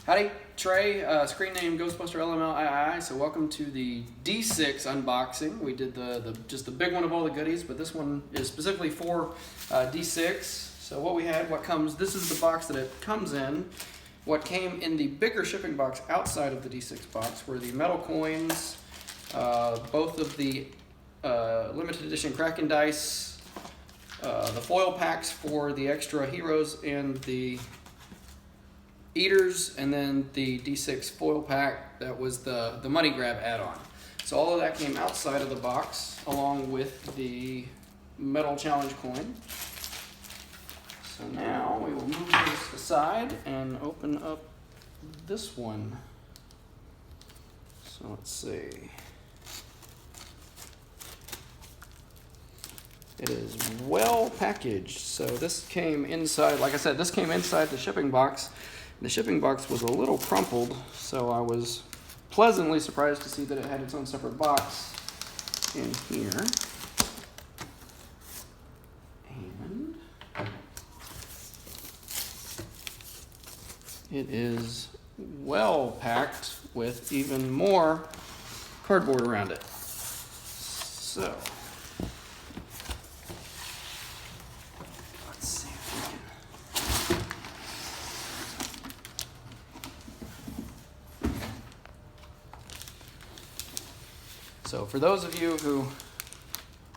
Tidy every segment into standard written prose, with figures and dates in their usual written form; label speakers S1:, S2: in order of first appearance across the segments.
S1: Howdy, Trey, screen name Ghostbuster LML So welcome to the D6 unboxing. We did just the big one of all the goodies, but this one is specifically for D6. So what we had, this is the box that it comes in. What came in the bigger shipping box outside of the D6 box were the metal coins, both of the limited edition Kraken dice, the foil packs for the extra heroes and the eaters, and then the D6 foil pack that was the money grab add-on. So all of that came outside of the box along with the metal challenge coin. So now we will move this aside and open up this one. So let's see. It is well packaged. So this came inside, like I said, this came inside the shipping box. The shipping box was a little crumpled, so I was pleasantly surprised to see that it had its own separate box in here. And it is well packed with even more cardboard around it. So let's see if we can. So for those of you who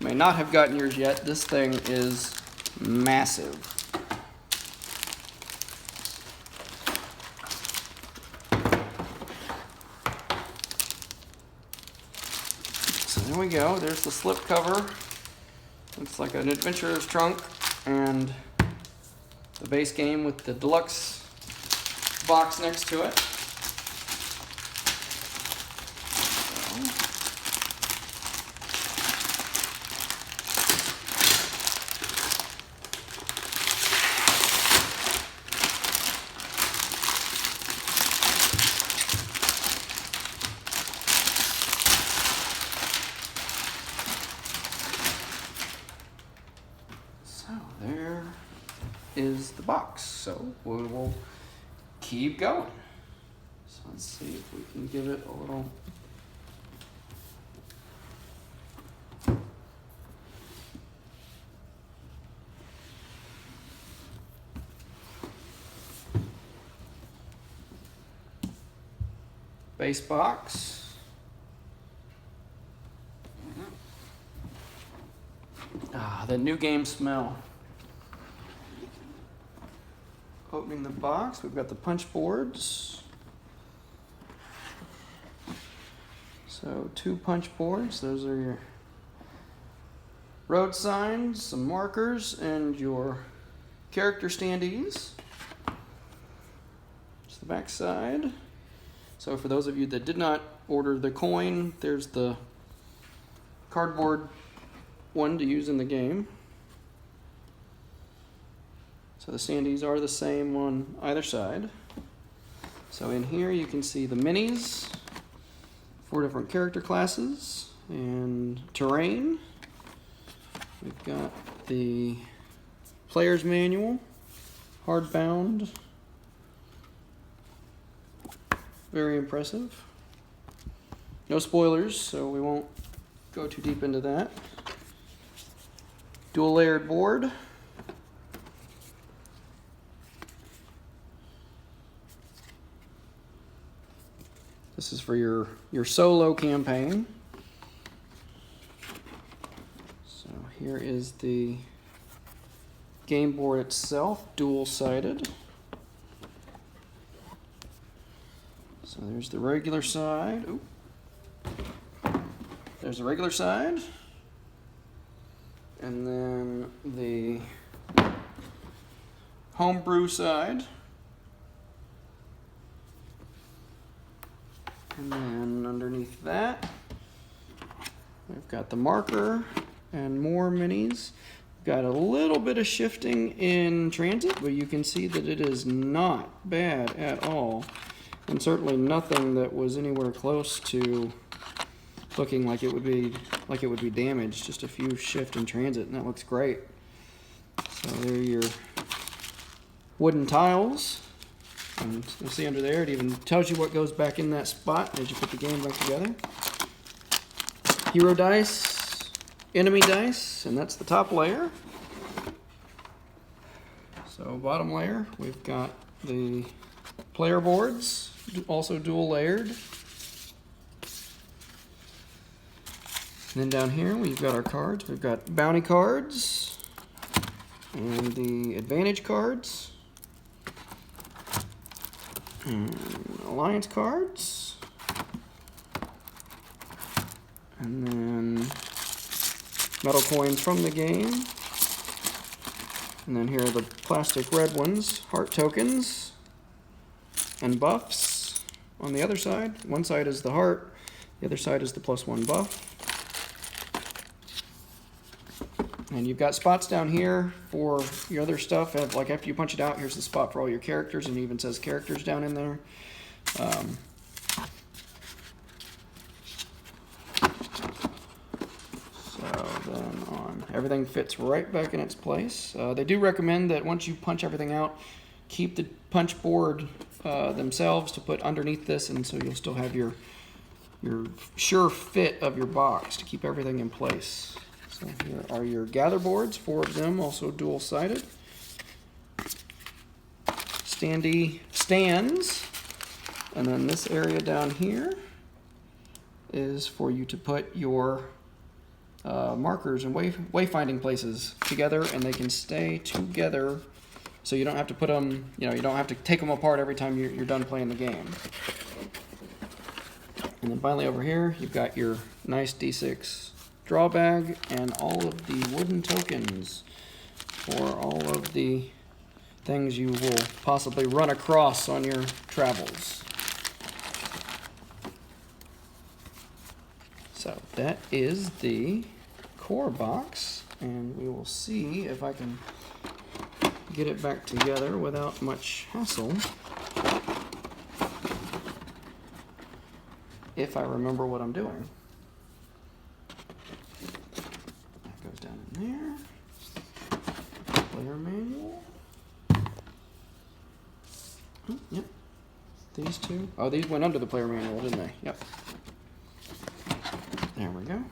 S1: may not have gotten yours yet, this thing is massive. So there we go. There's the slip cover. Looks like an adventurer's trunk, and the base game with the Deluxe Box next to it. So there is the box. So we will keep going. So let's see if we can give it a little. Base box. The new game smell. Opening the box, we've got the punch boards. So 2 punch boards, those are your road signs, some markers, and your character standees. It's the back side. So for those of you that did not order the coin, there's the cardboard one to use in the game. So the standees are the same on either side. So in here you can see the minis, 4 different character classes, and terrain. We've got the player's manual, hardbound. Very impressive. No spoilers, so we won't go too deep into that. Dual layered board. This is for your solo campaign. So here is the game board itself, dual-sided. So there's the regular side. Ooh. There's the regular side. And then the homebrew side. And then underneath that, we've got the marker and more minis. Got a little bit of shifting in transit, but you can see that it is not bad at all. And certainly nothing that was anywhere close to looking like it would be damaged. Just a few shift in transit, and that looks great. So there are your wooden tiles. And you'll see under there, it even tells you what goes back in that spot as you put the game back together. Hero dice, enemy dice, and that's the top layer. So bottom layer, we've got the player boards, also dual layered. And then down here, we've got our cards. We've got bounty cards and the advantage cards. And alliance cards, and then metal coins from the game, and then here are the plastic red ones, heart tokens, and buffs on the other side. One side is the heart, the other side is the +1 buff. And you've got spots down here for your other stuff. Like after you punch it out, here's the spot for all your characters, and it even says characters down in there. So then on, everything fits right back in its place. They do recommend that once you punch everything out, keep the punch board themselves to put underneath this, and so you'll still have your sure fit of your box to keep everything in place. So here are your gather boards, 4 of them, also dual-sided. Standy stands, and then this area down here is for you to put your markers and wayfinding places together, and they can stay together, so you don't have to put them, you don't have to take them apart every time you're done playing the game. And then finally over here, you've got your nice D6 draw bag and all of the wooden tokens for all of the things you will possibly run across on your travels. So that is the core box, and we will see if I can get it back together without much hassle. If I remember what I'm doing. Down in there. Player manual. Oh, yep. These two. Oh, these went under the player manual, didn't they? Yep. There we go.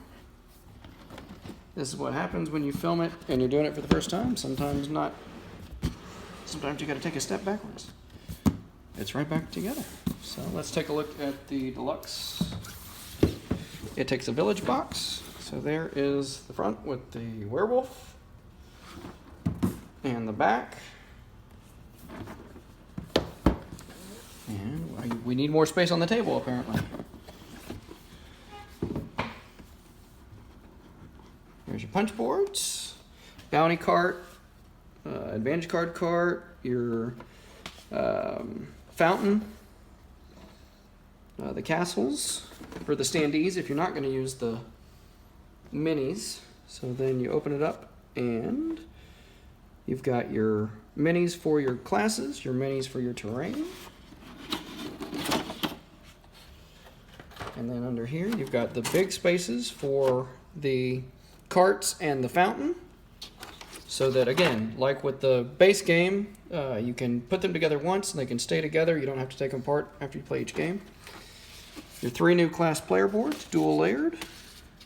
S1: This is what happens when you film it and you're doing it for the first time. Sometimes not. Sometimes you got to take a step backwards. It's right back together. So let's take a look at the Deluxe. It takes a village box. So there is the front with the werewolf, and the back. And we need more space on the table, apparently. Here's your punch boards, bounty cart, advantage cart, your fountain, the castles for the standees if you're not going to use the minis. So then you open it up and you've got your minis for your classes, your minis for your terrain. And then under here you've got the big spaces for the carts and the fountain. So that again, like with the base game, you can put them together once and they can stay together. You don't have to take them apart after you play each game. Your 3 new class player boards, dual layered.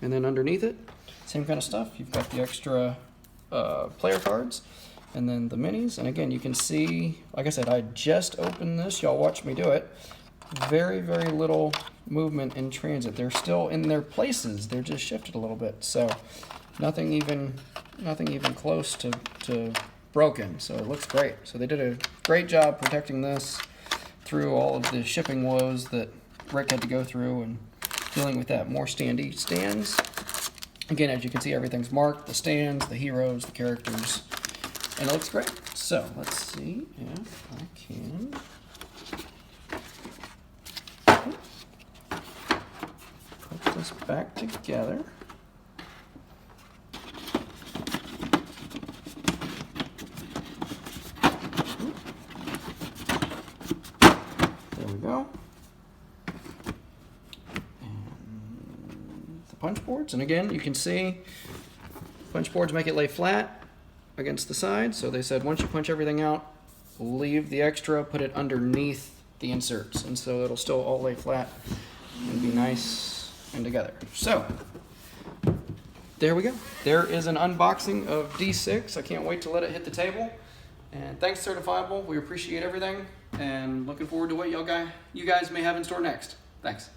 S1: And then underneath it, same kind of stuff. You've got the extra player cards and then the minis. And again, you can see, like I said, I just opened this. Y'all watch me do it. Very, very little movement in transit. They're still in their places. They're just shifted a little bit. So nothing even close to broken. So it looks great. So they did a great job protecting this through all of the shipping woes that Rick had to go through and dealing with that. More standy stands. Again, as you can see, everything's marked. The stands, the heroes, the characters. And it looks great. So let's see if I can put this back together. There we go. Punch boards, and again you can see punch boards make it lay flat against the side, so they said once you punch everything out leave the extra, put it underneath the inserts, and so it'll still all lay flat and be nice and together. So there we go. There is an unboxing of D6. I can't wait to let it hit the table. And thanks, Certifiable. We appreciate everything, and looking forward to what you guys may have in store next. Thanks.